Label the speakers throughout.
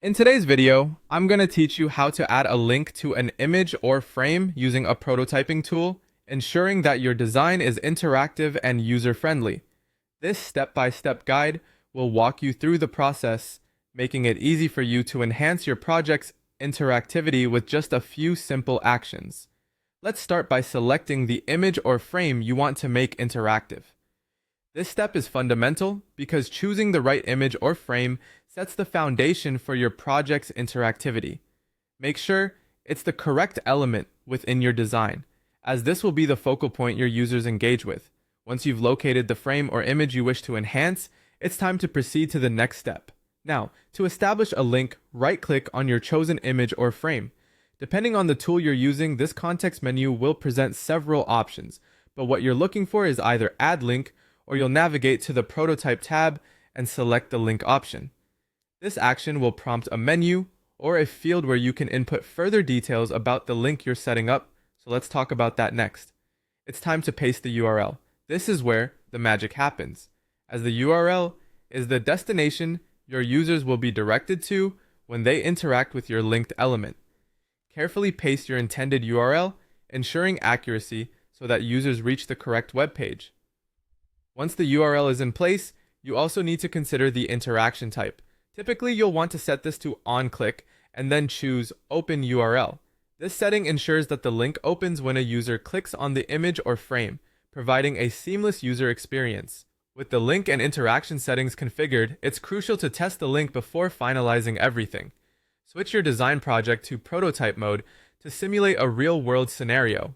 Speaker 1: In today's video, I'm going to teach you how to add a link to an image or frame using a prototyping tool, ensuring that your design is interactive and user-friendly. This step-by-step guide will walk you through the process, making it easy for you to enhance your project's interactivity with just a few simple actions. Let's start by selecting the image or frame you want to make interactive. This step is fundamental because choosing the right image or frame sets the foundation for your project's interactivity. Make sure it's the correct element within your design, as this will be the focal point your users engage with. Once you've located the frame or image you wish to enhance, it's time to proceed to the next step. Now, to establish a link, right-click on your chosen image or frame. Depending on the tool you're using, this context menu will present several options, but what you're looking for is either Add Link, or you'll navigate to the Prototype tab and select the link option. This action will prompt a menu or a field where you can input further details about the link you're setting up, so let's talk about that next. It's time to paste the URL. This is where the magic happens, as the URL is the destination your users will be directed to when they interact with your linked element. Carefully paste your intended URL, ensuring accuracy so that users reach the correct web page. Once the URL is in place, you also need to consider the interaction type. Typically, you'll want to set this to on-click and then choose Open URL. This setting ensures that the link opens when a user clicks on the image or frame, providing a seamless user experience. With the link and interaction settings configured, it's crucial to test the link before finalizing everything. Switch your design project to prototype mode to simulate a real-world scenario.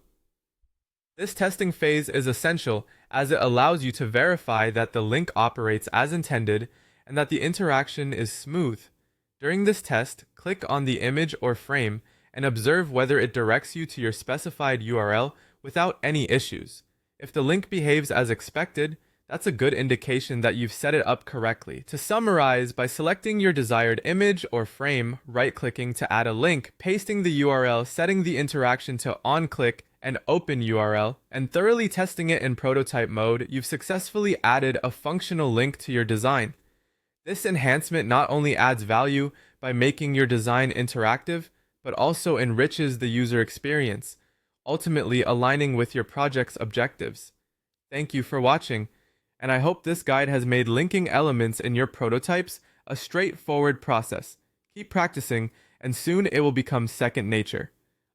Speaker 1: This testing phase is essential as it allows you to verify that the link operates as intended and that the interaction is smooth. During this test, click on the image or frame and observe whether it directs you to your specified URL without any issues. If the link behaves as expected, that's a good indication that you've set it up correctly. To summarize, by selecting your desired image or frame, right-clicking to add a link, pasting the URL, setting the interaction to on-click, and open URL, and thoroughly testing it in prototype mode, you've successfully added a functional link to your design. This enhancement not only adds value by making your design interactive, but also enriches the user experience, ultimately aligning with your project's objectives. Thank you for watching, and I hope this guide has made linking elements in your prototypes a straightforward process. Keep practicing, and soon it will become second nature.